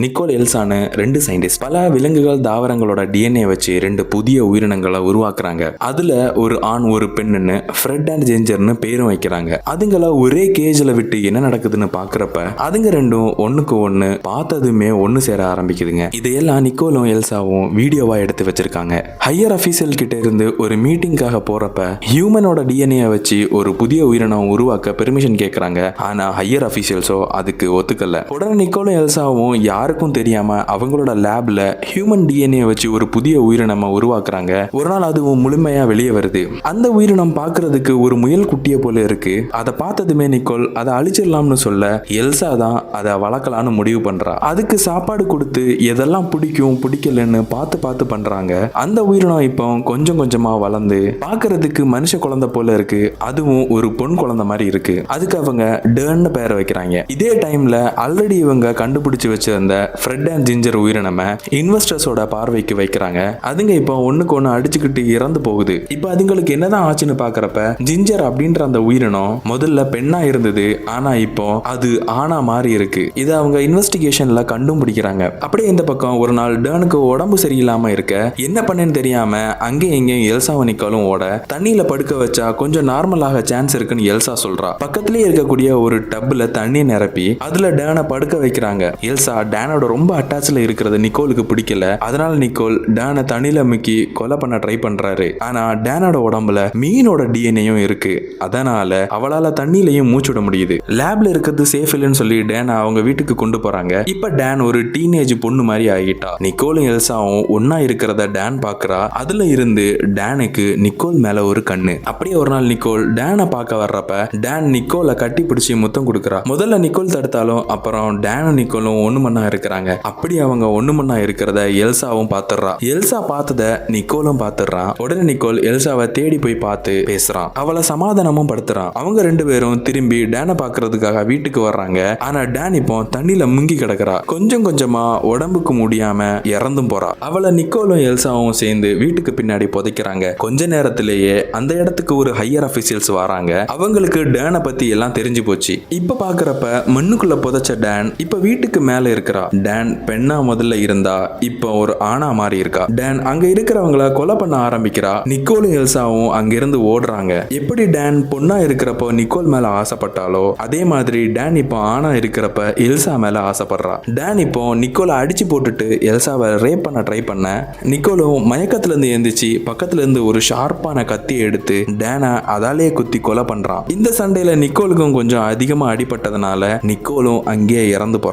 Nicole எல்சான்னு 2 scientist பல விலங்குகள் தாவரங்களோட DNA வச்சு 2 புதிய உயிரினங்களை உருவாக்குறாங்க. அதுல ஒரு ஆண் ஒரு பெண்ணுன்னு ஃப்ரெட் அண்ட் ஜிஞ்சர்னு பேரும் வைக்கிறாங்க. அதுங்கள ஒரே கேஜ்ல விட்டு என்ன நடக்குதுன்னு பாக்குறப்ப அதுங்க ரெண்டும் ஒண்ணுக்கு ஒண்ணு பார்த்ததுமே ஒண்ணு சேர ஆரம்பிக்குதுங்க. இதையெல்லாம் நிக்கோலும் எல்சாவும் வீடியோவா எடுத்து வச்சிருக்காங்க. ஹையர் அபிஷியல் கிட்ட இருந்து ஒரு மீட்டிங்காக போறப்ப ஹியூமனோட டிஎன்ஏ வச்சு ஒரு புதிய உயிரினம் உருவாக்க பெர்மிஷன் கேட்கறாங்க. ஆனா ஹையர் அபிஷியல்ஸோ அதுக்கு ஒத்துக்கல. உடனே நிக்கோலும் எல்சாவும் யாருக்கும் தெரியாம அவங்களோட லேப்ல ஹியூமன் டிஎன்ஏ வச்சு ஒரு புதிய உயிரினம் உருவாக்குறாங்க. ஒரு நாள் அதுவும் முழுமையா வெளியே வருது. அந்த உயிரினம் பாக்குறதுக்கு ஒரு முயல் குட்டிய போல இருக்கு. அதை பார்த்ததுமே நிக்கோல் அதை அழிச்சிடலாம்னு சொல்ல எல்சா தான் அதை வளர்க்கலான்னு முடிவு பண்றா. அதுக்கு சாப்பாடு கொடுத்து எதெல்லாம் பிடிக்கும் பிடிக்கலன்னு பார்த்து பார்த்து பண்றாங்க. அந்த உயிரினம் இப்போ கொஞ்சம் கொஞ்சமா வளர்ந்து பாக்குறதுக்கு மனுஷ குழந்தை போல இருக்கு. அதுவும் ஒரு பொன் குழந்தை மாதிரி இருக்கு. அதுக்கு அவங்க டர்ன்னு பேரை வைக்கிறாங்க. இதே டைம்ல ஆல்ரெடி இவங்க கண்டுபிடிச்சு வச்சிருந்த ஃப்ரெட் அண்ட் ஜிஞ்சர் உயிரினம இன்வெஸ்டர்ஸோட பார்வைக்கு வைக்கிறாங்க. அதுங்க இப்போ ஒண்ணுக்கு ஒண்ணு அடிச்சுக்கிட்டு இறந்து போகுது. இப்போ அதுங்களுக்கு என்னதான் ஆச்சுன்னு பாக்குறப்ப ஜிஞ்சர் அப்படின்ற அந்த உயிரினம் முதல்ல பெண்ணா இருந்தது. ஆனா இப்போ அது ஆனா மாறி இருக்கு. இதை அவங்க இன்வெஸ்டிகேஷன்ல கண்டுபிடிக்கிறாங்க. அப்படியே இந்த பக்கம் ஒரு நாள் டர்னுக்கு உடம்பு சரியில்லாம இருக்க என்ன பண்ணேன்னு தெரியாம அங்கே எங்கேயும் எல்சாவும் நிக்கோலும் ஓட தண்ணியில படுக்க வச்சா கொஞ்சம் நார்மலாக சான்ஸ் இருக்குன்னு எல்சா சொல்றா. பக்கத்திலேயே இருக்கக்கூடிய ஒரு டப்ல தண்ணி நிரப்பி அதுல டேனை படுக்க வைக்கிறாங்க. எல்சா டேனோட ரொம்ப அட்டாச்ல இருக்கிறது நிக்கோலுக்கு பிடிக்கல. அதனால நிக்கோல் டேனை தண்ணியில முக்கி கொலை பண்ண ட்ரை பண்றாரு. ஆனா டேனோட உடம்புல மீனோட டிஎன்ஏயும் இருக்கு. அதனால அவளால தண்ணியிலையும் மூச்சுட முடியுது. லேப்ல இருக்கிறது சேஃப் இல்லைன்னு சொல்லி டேனை அவங்க வீட்டுக்கு கொண்டு போறாங்க. இப்ப டேன் ஒரு டீனேஜ் பொண்ணு மாதிரி ஆகிட்டா. நிக்கோலும் எல்சாவும் ஒன்னா இருக்கிறத டேன் பாக்குறா. அதுல இருந்து டேனுக்கு நிக்கோல் மேல ஒரு கண்ணு. அப்படியே ஒரு நாள் நிக்கோல் டேனை பார்க்க வர்றப்ப டேன் நிக்கோலை கட்டி பிடிச்சி முத்தம் கொடுக்கறா. முதல்ல நிக்கோல் தடுத்தாலும் அப்புறம் டேனும் நிக்கோலும் ஒண்ணு மண்ணா இருக்கிறாங்க. அப்படி அவங்க ஒண்ணு மண்ணா இருக்கிறத எல்சாவும் பாத்துறா. எல்சா பார்த்தத நிக்கோலும் பாத்துறான். உடனே நிக்கோல் எல்சாவை தேடி போய் பார்த்து பேசுறான். அவளை சமாதானமும் படுத்துறான். அவங்க 2 பேரும் திரும்பி டேனை பாக்குறதுக்காக வீட்டுக்கு வர்றாங்க. ஆனா டேன் இப்போ தண்ணியில முங்கி கிடக்குறா. கொஞ்சம் கொஞ்சமா உடம்புக்கு முடியாம இறந்தும் போறா. அவளை நிக்கோலும் எல்சாவும் சேர்ந்து வீட்டுக்கு பின்னாடி புதைக்கிறாங்க. கொஞ்ச நேரத்திலேயே அந்த இடத்துக்கு ஒரு ஹையர் அபிஷியல்ஸ் வராங்க. அவங்களுக்கு டேனை பத்தி எல்லாம் தெரிஞ்சு போச்சு. இப்ப பாக்குறப்ப மண்ணுக்குள்ள புதைச்ச டேன் இப்ப வீட்டுக்கு மேல இருக்கிறா. டேன் பெண்ணா முதல்ல இருந்தா இப்ப ஒரு ஆணா மாறி இருக்கா. டேன் அங்க இருக்கிறவங்கள கொலை பண்ண ஆரம்பிக்கிறா. நிக்கோலும் எல்சாவும் அங்கிருந்து ஓடுறாங்க. எப்படி டேன் பொண்ணா இருக்கிறப்போ நிக்கோல் மேல ஆசைப்பட்டாலோ அதே மாதிரி டேன் இப்போ ஆணா இருக்கிறப்ப எல்சா மேல ஆசைப்படுறா. டேன் இப்போ நிக்கோலை அடிச்சு போட்டுட்டு எல்சாவை ரேப் பண்ண ட்ரை பண்ண நிக்கோலும் மயக்கத்துல இருந்து எந்திரிச்சு பக்கத்துல இருந்து ஒரு ஷார்ப்பான கத்தி எடுத்து டேனை அதாலே குத்தி கொலை பண்றான். இந்த சண்டையில நிக்கோலுக்கும் கொஞ்சம் அதிகமா அடிபட்டதுனால நிக்கோலும் அங்கேயே இறந்து போறான்.